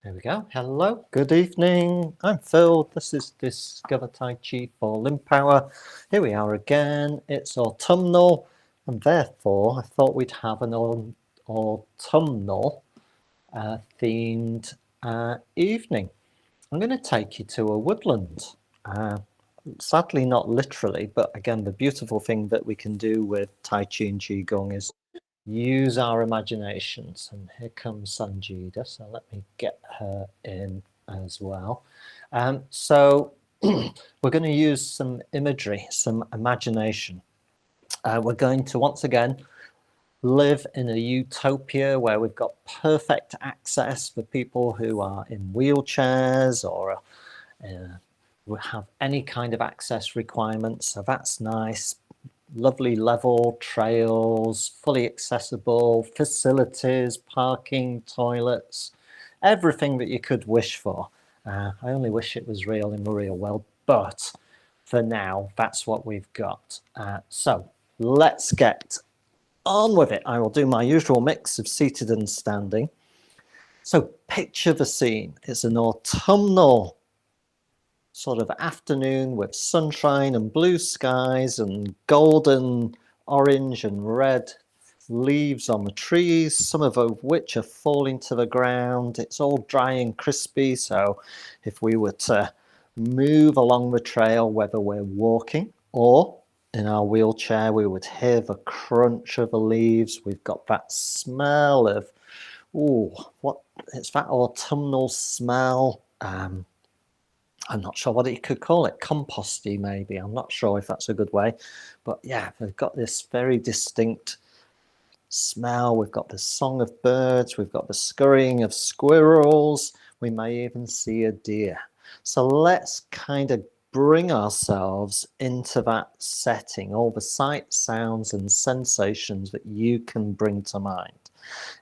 There we go. Hello, good evening. I'm Phil. This is Discover Tai Chi for LimbPower. Here we are again. It's autumnal, and therefore I thought we'd have an autumnal themed evening. I'm going to take you to a woodland. Sadly, not literally, but again, the beautiful thing that we can do with Tai Chi and Qigong is use our imaginations. And here comes Sanjida, so let me get her in as well. So we're going to use some imagery, some imagination. We're going to once again live in a utopia where we've got perfect access for people who are in wheelchairs or have any kind of access requirements. So that's nice. Lovely level trails, fully accessible facilities, parking, toilets, everything that you could wish for. I only wish it was real in the real world, but for now, that's what we've got. So let's get on with it. I will do my usual mix of seated and standing. So picture the scene. It's an autumnal sort of afternoon with sunshine and blue skies and golden, orange and red leaves on the trees, some of which are falling to the ground. It's all dry and crispy, so if we were to move along the trail, whether we're walking or in our wheelchair, we would hear the crunch of the leaves. We've got that smell of, it's that autumnal smell. I'm not sure what you could call it, composty maybe. I'm not sure if that's a good way. But yeah, we've got this very distinct smell. We've got the song of birds. We've got the scurrying of squirrels. We may even see a deer. So let's kind of bring ourselves into that setting, all the sights, sounds and sensations that you can bring to mind.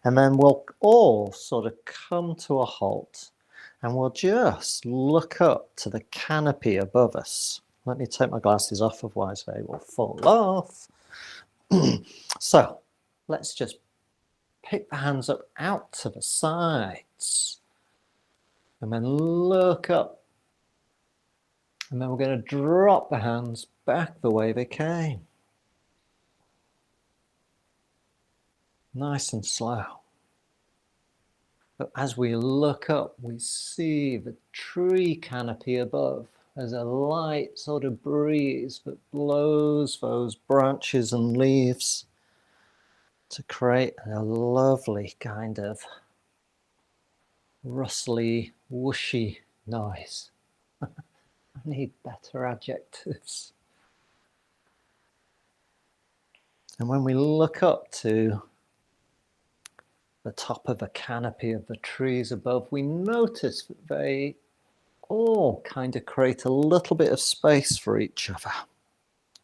And then we'll all sort of come to a halt. And we'll just look up to the canopy above us. Let me take my glasses off, otherwise they will fall off. So let's just pick the hands up out to the sides. And then look up. And then we're going to drop the hands back the way they came. Nice and slow. But as we look up, we see the tree canopy above. There's a light sort of breeze that blows those branches and leaves to create a lovely kind of rustly, whooshy noise. I need better adjectives. And when we look up to the top of the canopy of the trees above, we notice that they all kind of create a little bit of space for each other.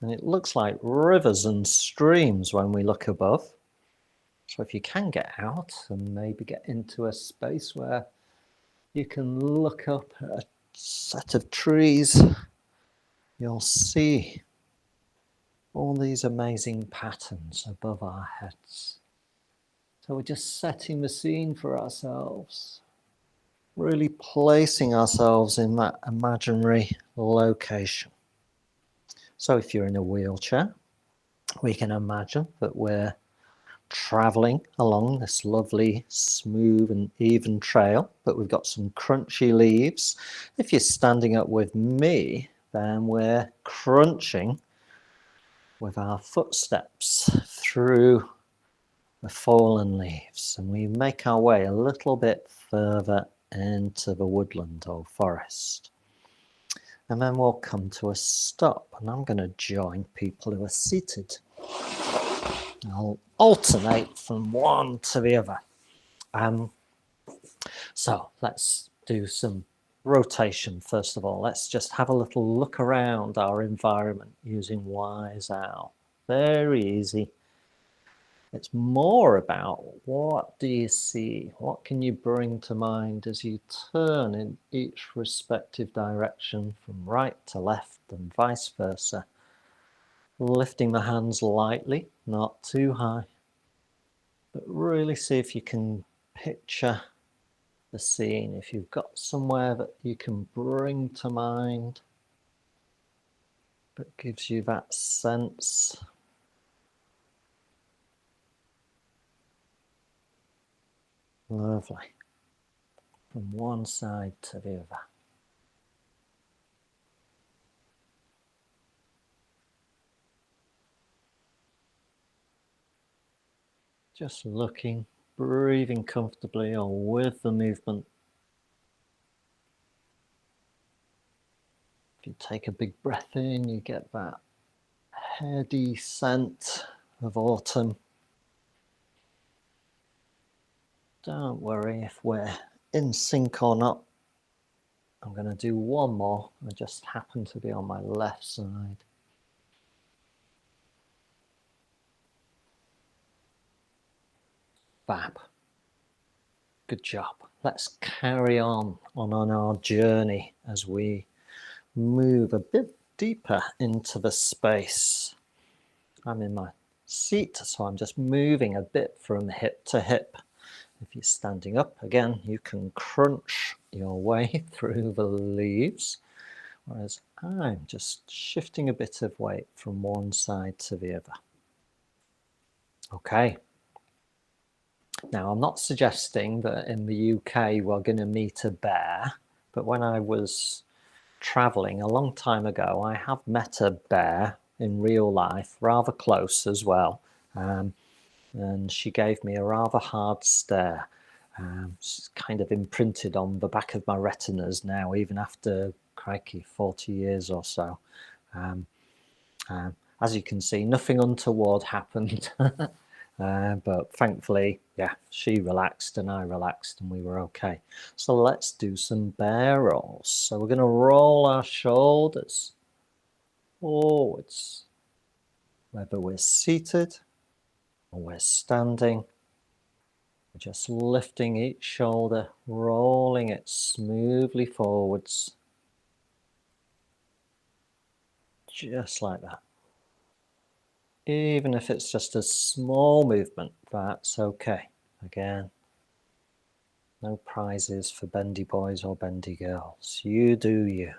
And it looks like rivers and streams when we look above. So if you can get out and maybe get into a space where you can look up at a set of trees, you'll see all these amazing patterns above our heads. So we're just setting the scene for ourselves, really placing ourselves in that imaginary location. So if you're in a wheelchair, we can imagine that we're traveling along this lovely, smooth and even trail, but we've got some crunchy leaves. If you're standing up with me, then we're crunching with our footsteps through the fallen leaves, and we make our way a little bit further into the woodland or forest. And then we'll come to a stop, and I'm going to join people who are seated. I'll alternate from one to the other. So let's do some rotation first of all. Let's just have a little look around our environment using Wise Owl. Very easy. It's more about what do you see? What can you bring to mind as you turn in each respective direction from right to left and vice versa? Lifting the hands lightly, not too high, but really see if you can picture the scene. If you've got somewhere that you can bring to mind that gives you that sense. Lovely. From one side to the other. Just looking, breathing comfortably or with the movement. If you take a big breath in, you get that heady scent of autumn. Don't worry if we're in sync or not. I'm going to do one more. I just happen to be on my left side. Fab. Good job. Let's carry on our journey as we move a bit deeper into the space. I'm in my seat, so I'm just moving a bit from hip to hip. If you're standing up, again, you can crunch your way through the leaves, whereas I'm just shifting a bit of weight from one side to the other. Okay. Now, I'm not suggesting that in the UK we're going to meet a bear, but when I was traveling a long time ago, I have met a bear in real life, rather close as well. And she gave me a rather hard stare. It's kind of imprinted on the back of my retinas now, even after, crikey, 40 years or so. As you can see, nothing untoward happened. But thankfully, yeah, she relaxed and I relaxed and we were okay. So let's do some bear rolls. So we're going to roll our shoulders forwards, whether we're seated or we're standing. We're just lifting each shoulder, rolling it smoothly forwards. Just like that. Even if it's just a small movement, that's okay. Again, no prizes for bendy boys or bendy girls. You do you.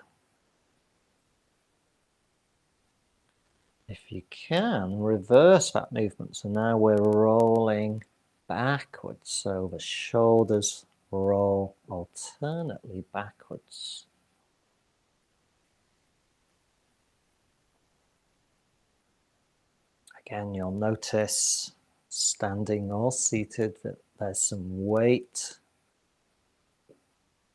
If you can, reverse that movement. So now we're rolling backwards. So the shoulders roll alternately backwards. Again, you'll notice, standing or seated, that there's some weight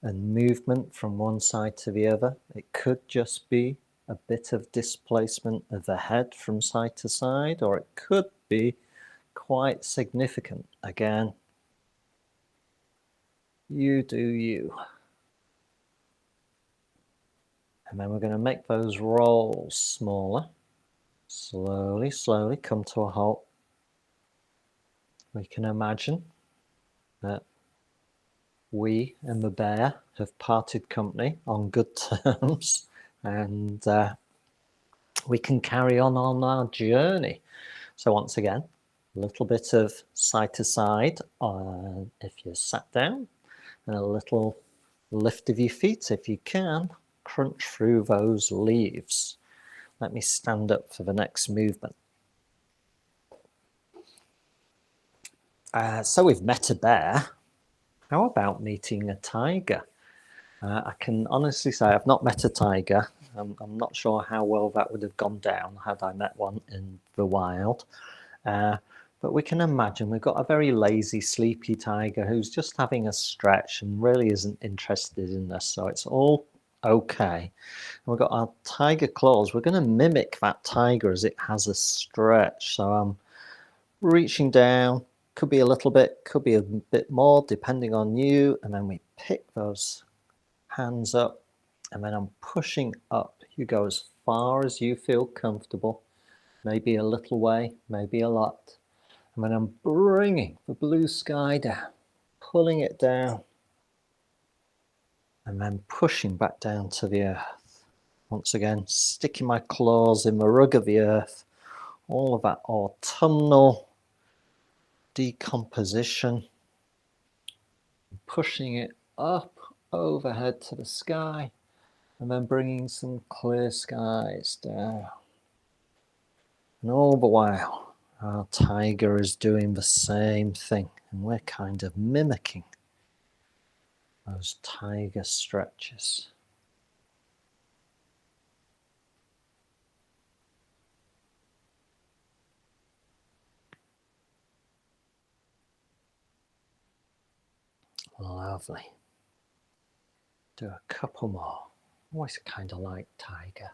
and movement from one side to the other. It could just be a bit of displacement of the head from side to side, or it could be quite significant. Again, you do you. And then we're going to make those rolls smaller. Slowly, slowly come to a halt. We can imagine that we and the bear have parted company on good terms, and we can carry on our journey. So once again, a little bit of side to side if you're sat down, and a little lift of your feet if you can. Crunch through those leaves. Let me stand up for the next movement. So we've met a bear. How about meeting a tiger? I can honestly say I've not met a tiger. I'm not sure how well that would have gone down had I met one in the wild. But we can imagine we've got a very lazy, sleepy tiger who's just having a stretch and really isn't interested in us. So it's all okay. And we've got our tiger claws. We're going to mimic that tiger as it has a stretch. So I'm reaching down. Could be a little bit, could be a bit more, depending on you. And then we pick those hands up, and then I'm pushing up. You go as far as you feel comfortable. Maybe a little way, maybe a lot. And then I'm bringing the blue sky down, pulling it down, and then pushing back down to the earth. Once again, sticking my claws in the rug of the earth. All of that autumnal decomposition. Pushing it up overhead to the sky, and then bringing some clear skies down. And all the while, our tiger is doing the same thing, and we're kind of mimicking those tiger stretches. Lovely. Do a couple more. Always kind of like tiger.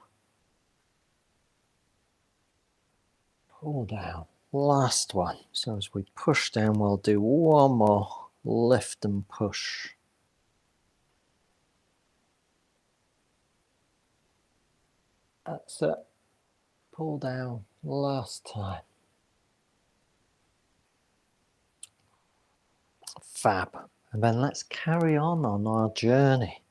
Pull down. Last one. So as we push down, we'll do one more lift and push. That's it. Pull down. Last time. Fab. And then let's carry on our journey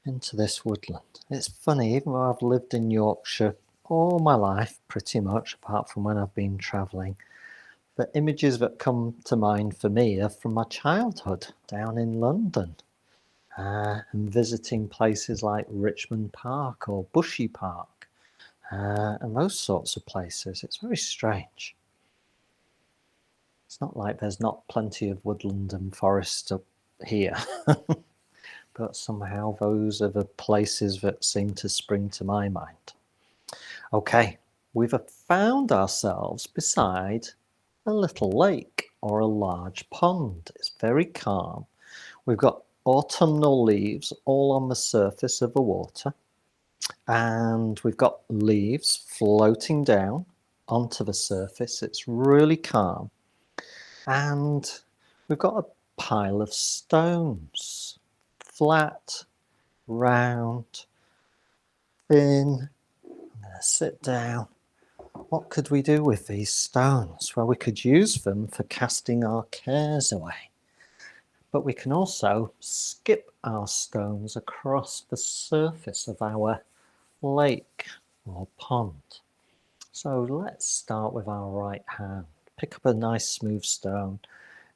into this woodland. It's funny, even though I've lived in Yorkshire all my life, pretty much, apart from when I've been travelling, the images that come to mind for me are from my childhood down in London, and visiting places like Richmond Park or Bushy Park, and those sorts of places. It's very strange. It's not like there's not plenty of woodland and forest up here, but somehow those are the places that seem to spring to my mind. Okay, we've found ourselves beside a little lake or a large pond. It's very calm. We've got autumnal leaves all on the surface of the water, and we've got leaves floating down onto the surface. It's really calm. And we've got a pile of stones, flat, round, thin. I'm going to sit down. What could we do with these stones? Well, we could use them for casting our cares away. But we can also skip our stones across the surface of our lake or pond. So let's start with our right hand. Pick up a nice smooth stone,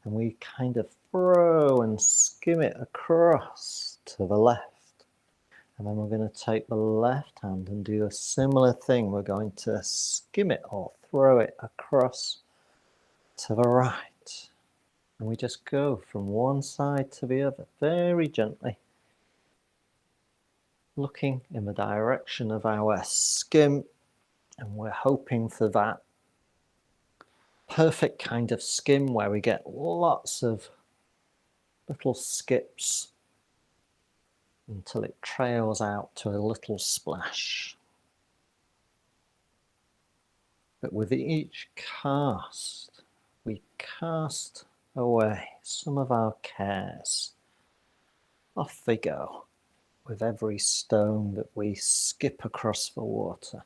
and we kind of throw and skim it across to the left. And then we're going to take the left hand and do a similar thing. We're going to skim it or throw it across to the right. And we just go from one side to the other very gently, looking in the direction of our skim, and we're hoping for that perfect kind of skim where we get lots of little skips until it trails out to a little splash. But with each cast, we cast away some of our cares. Off they go with every stone that we skip across the water.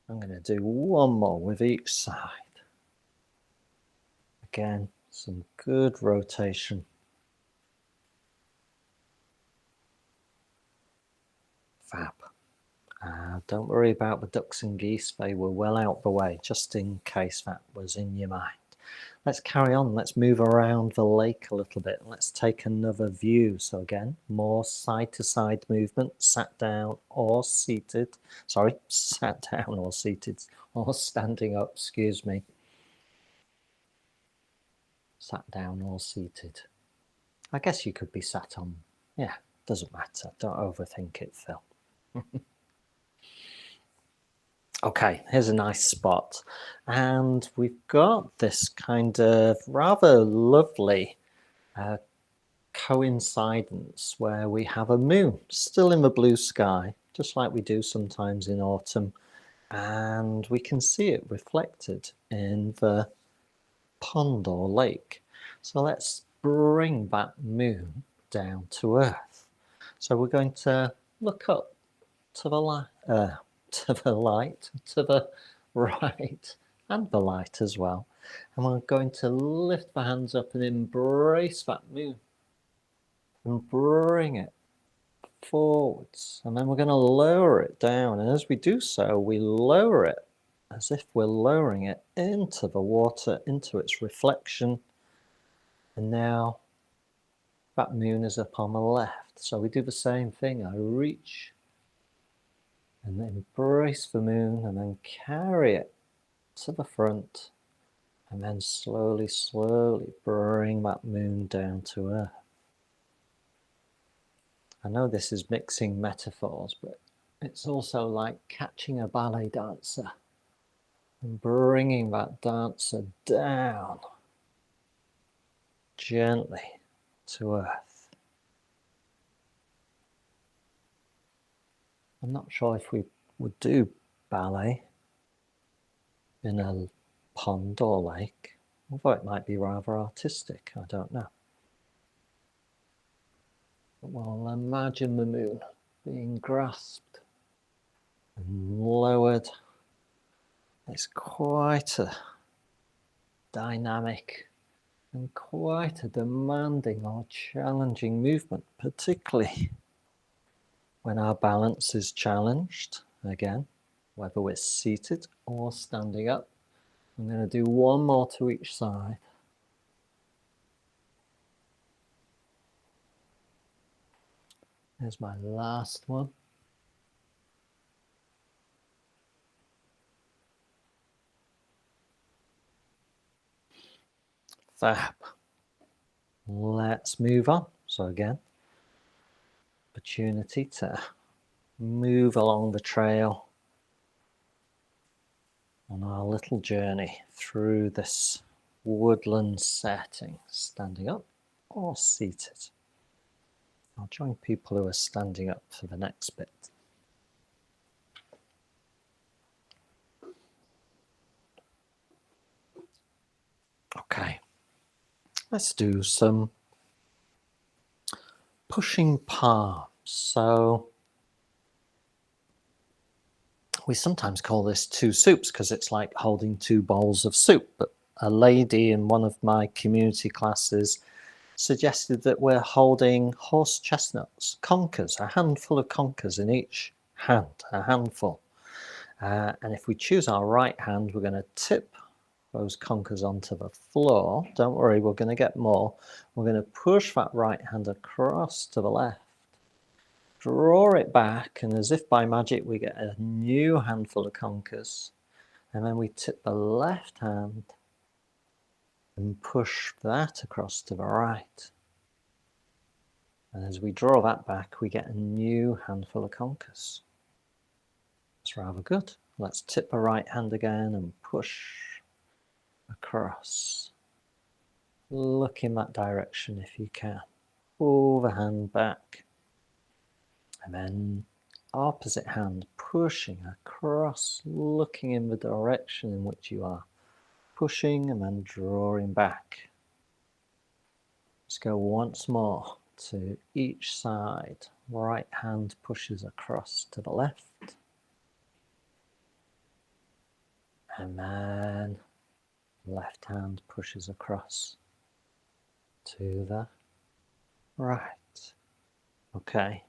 I'm going to do one more with each side. Again, some good rotation. Fab. Don't worry about the ducks and geese. They were well out the way, just in case that was in your mind. Let's carry on. Let's move around the lake a little bit. Let's take another view. So again, more side-to-side movement, sat down or seated. Sorry, sat down or seated, or standing up, excuse me. Sat down or seated. I guess you could be sat on. Yeah, doesn't matter. Don't overthink it, Phil. Okay, here's a nice spot. And we've got this kind of rather lovely coincidence where we have a moon still in the blue sky, just like we do sometimes in autumn. And we can see it reflected in the pond or lake. So let's bring that moon down to Earth. So we're going to look up to the light, to the right, and the light as well. And we're going to lift the hands up and embrace that moon and bring it forwards, and then we're going to lower it down, and as we do so, we lower it as if we're lowering it into the water, into its reflection, and now that moon is up on the left. So we do the same thing. I reach and then embrace the moon and then carry it to the front, and then slowly, slowly bring that moon down to earth. I know this is mixing metaphors, but it's also like catching a ballet dancer and bringing that dancer down gently to earth. I'm not sure if we would do ballet in a pond or lake, although it might be rather artistic, I don't know. But we'll imagine the moon being grasped and lowered. It's quite a dynamic and quite a demanding or challenging movement, particularly when our balance is challenged, again, whether we're seated or standing up. I'm going to do one more to each side. There's my last one. Fab. Let's move on. So again, opportunity to move along the trail on our little journey through this woodland setting, standing up or seated. I'll join people who are standing up for the next bit. Okay, let's do some pushing palms. So we sometimes call this two soups because it's like holding two bowls of soup, but a lady in one of my community classes suggested that we're holding horse chestnuts, conkers, a handful of conkers in each hand, a handful. And if we choose our right hand, we're going to tip those conkers onto the floor. Don't worry, we're going to get more. We're going to push that right hand across to the left, draw it back, and as if by magic, we get a new handful of conkers. And then we tip the left hand and push that across to the right. And as we draw that back, we get a new handful of conkers. It's rather good. Let's tip the right hand again and push across. Look in that direction if you can. Pull the hand back. And then opposite hand pushing across, looking in the direction in which you are. Pushing and then drawing back. Let's go once more to each side. Right hand pushes across to the left. And then left hand pushes across to the right. Okay.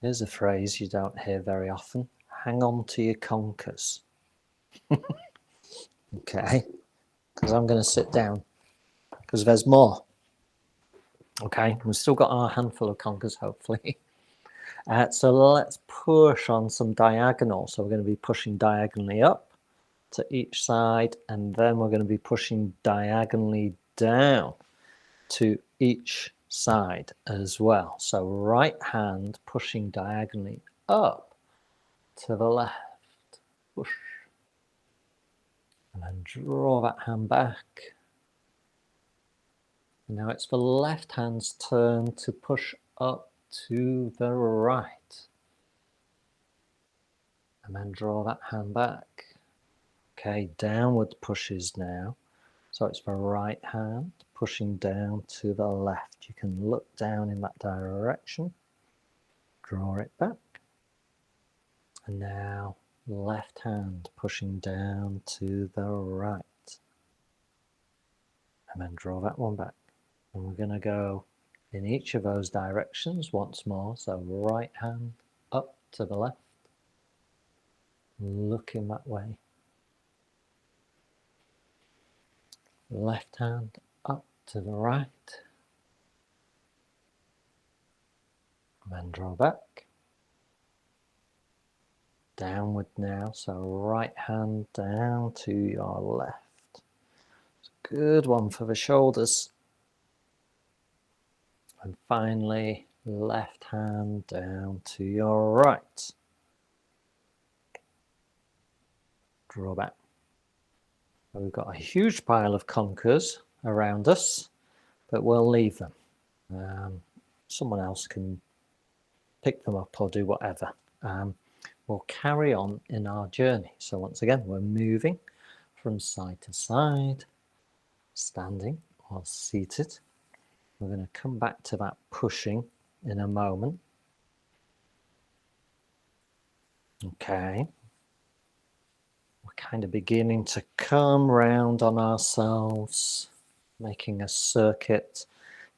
Here's a phrase you don't hear very often. Hang on to your conkers. Okay. Because I'm going to sit down. Because there's more. Okay. We've still got our handful of conkers, hopefully. So let's push on some diagonal. So we're going to be pushing diagonally up to each side, and then we're going to be pushing diagonally down to each side as well. So right hand pushing diagonally up to the left, push, and then draw that hand back. And now it's the left hand's turn to push up to the right, and then draw that hand back. Okay, downward pushes now. So it's the right hand pushing down to the left. You can look down in that direction, draw it back. And now left hand pushing down to the right. And then draw that one back. And we're going to go in each of those directions once more. So right hand up to the left, looking that way. Left hand up to the right. And then draw back. Downward now, so right hand down to your left. It's a good one for the shoulders. And finally, left hand down to your right. Draw back. We've got a huge pile of conkers around us, but we'll leave them. Someone else can pick them up or do whatever. We'll carry on in our journey. So once again, we're moving from side to side, standing or seated. We're going to come back to that pushing in a moment. Okay. We're kind of beginning to come round on ourselves, making a circuit.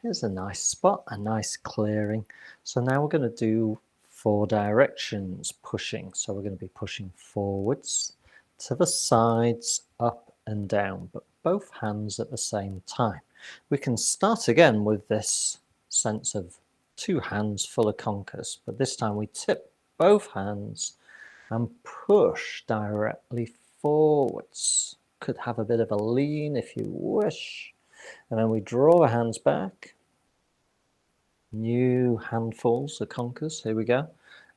Here's a nice spot, a nice clearing. So now we're going to do 4 directions pushing. So we're going to be pushing forwards, to the sides, up and down, but both hands at the same time. We can start again with this sense of 2 hands full of conkers, but this time we tip both hands and push directly forwards. Could have a bit of a lean if you wish. And then we draw the hands back. New handfuls of conkers, here we go.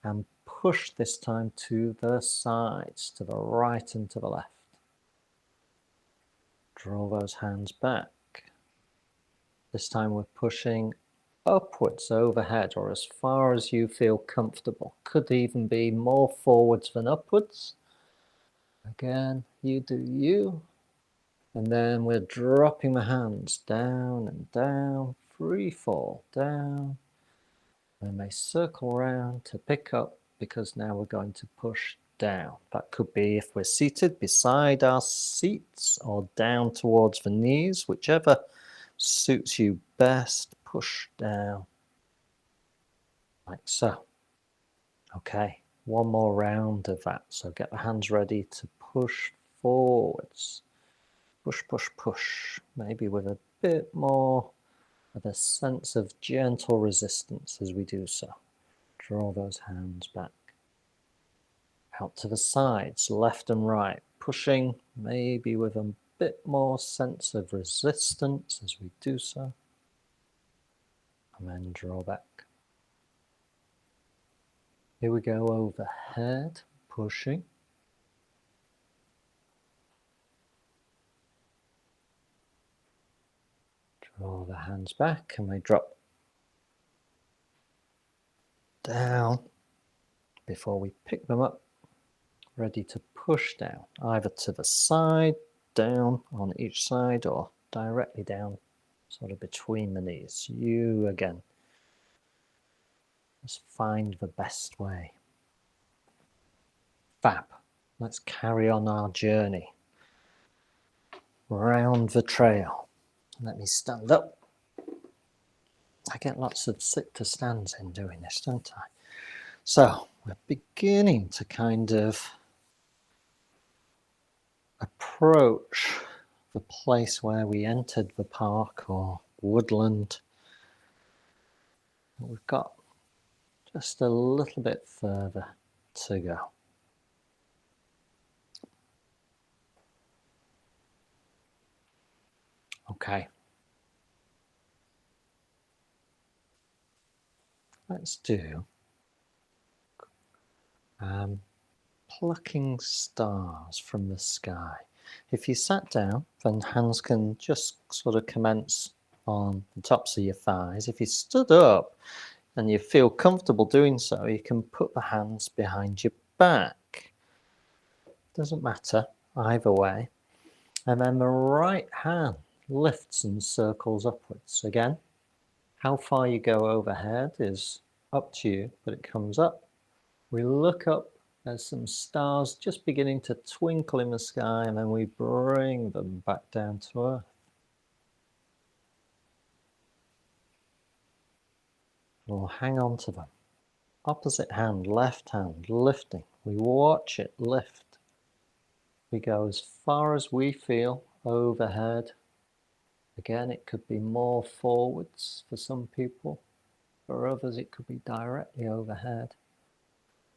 And push this time to the sides, to the right and to the left. Draw those hands back. This time we're pushing upwards overhead or as far as you feel comfortable. Could even be more forwards than upwards. Again, you do you. And then we're dropping the hands down and down, free fall down. And they circle around to pick up because now we're going to push down. That could be if we're seated beside our seats or down towards the knees, whichever suits you best. Push down like so. Okay, one more round of that. So get the hands ready to push forwards. Push, push, push. Maybe with a bit more of a sense of gentle resistance as we do so. Draw those hands back. Out to the sides, left and right. Pushing, maybe with a bit more sense of resistance as we do so. And then draw back. Here we go overhead, pushing. Draw the hands back and we drop down before we pick them up, ready to push down, either to the side, down on each side, or directly down, sort of between the knees. You again. Just find the best way. Fab. Let's carry on our journey round the trail. Let me stand up. I get lots of sit to stands in doing this, don't I? So we're beginning to kind of approach the place where we entered the park or woodland. We've got just a little bit further to go. Okay. Let's do plucking stars from the sky. If you sat down, then hands can just sort of commence on the tops of your thighs. If you stood up and you feel comfortable doing so, you can put the hands behind your back. Doesn't matter, either way. And then the right hand lifts and circles upwards. Again, how far you go overhead is up to you, but it comes up. We look up, there's some stars just beginning to twinkle in the sky, and then we bring them back down to earth. We'll hang on to them. Opposite hand, left hand, lifting. We watch it lift. We go as far as we feel overhead. Again, it could be more forwards for some people. For others, it could be directly overhead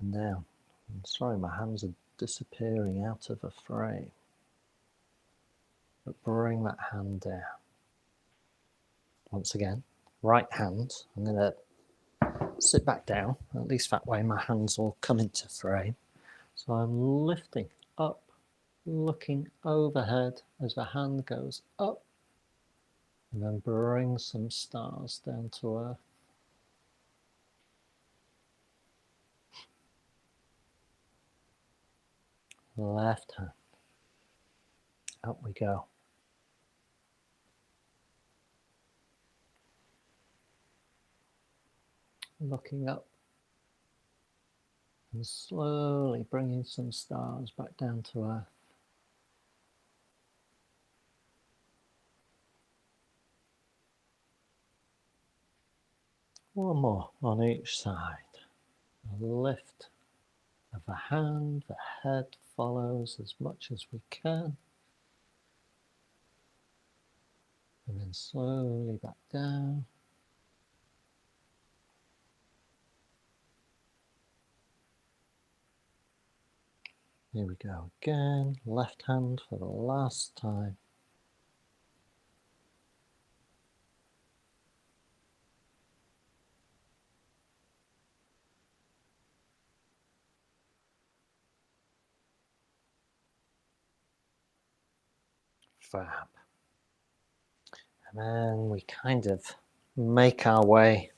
and down. I'm sorry, my hands are disappearing out of the frame. But bring that hand down. Once again, right hand. I'm going to sit back down. At least that way my hands will come into frame. So I'm lifting up, looking overhead as the hand goes up. And then bring some stars down to earth. Left hand. Up we go. Looking up. And slowly bringing some stars back down to earth. One more on each side. A lift of the hand, the head follows as much as we can. And then slowly back down. Here we go again, left hand for the last time. Fab. And then we kind of make our way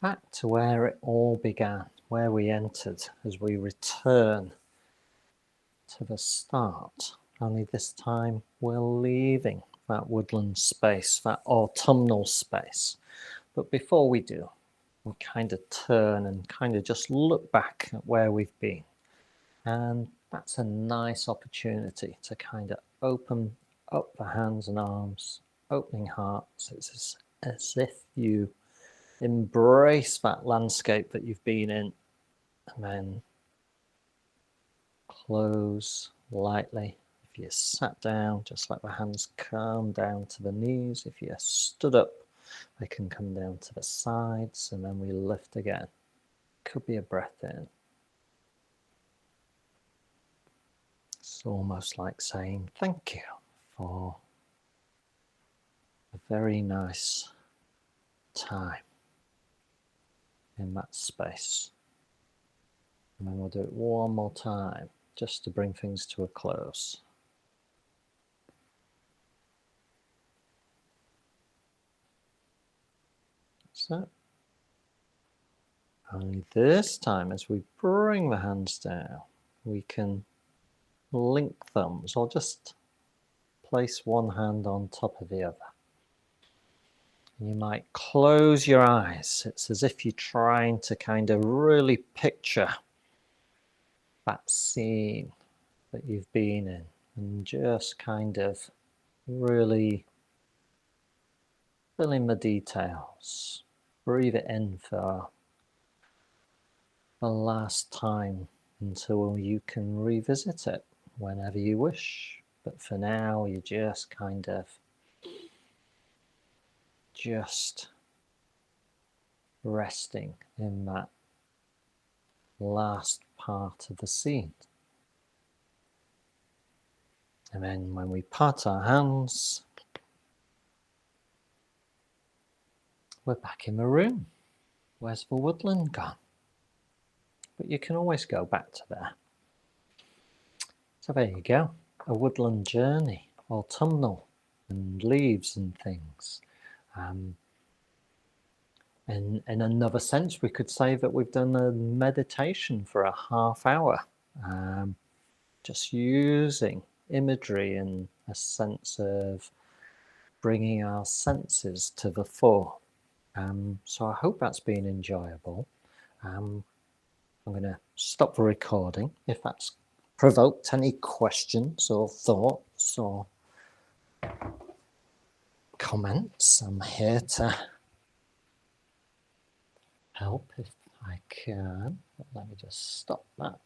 back to where it all began, where we entered as we return to the start. Only this time we're leaving that woodland space, that autumnal space. But before we do, we kind of turn and kind of just look back at where we've been. And that's a nice opportunity to kind of open up the hands and arms, opening hearts. It's as if you embrace that landscape that you've been in, and then close lightly. If you sat down, just let the hands come down to the knees. If you stood up, they can come down to the sides, and then we lift again. Could be a breath in. It's almost like saying thank you for a very nice time in that space. And then we'll do it one more time just to bring things to a close. So, only this time as we bring the hands down, we can link thumbs or just place one hand on top of the other. You might close your eyes. It's as if you're trying to kind of really picture that scene that you've been in and just kind of really fill in the details. Breathe it in for the last time until you can revisit it whenever you wish. But for now, you just kind of resting in that last part of the scene. And then when we part our hands, we're back in the room. Where's the woodland gone? But you can always go back to there. So there you go, a woodland journey, autumnal, and leaves and things. In another sense, we could say that we've done a meditation for a half hour, just using imagery and a sense of bringing our senses to the fore. So I hope that's been enjoyable. I'm going to stop the recording. If that's provoked any questions or thoughts or comments, I'm here to help if I can. Let me just stop that.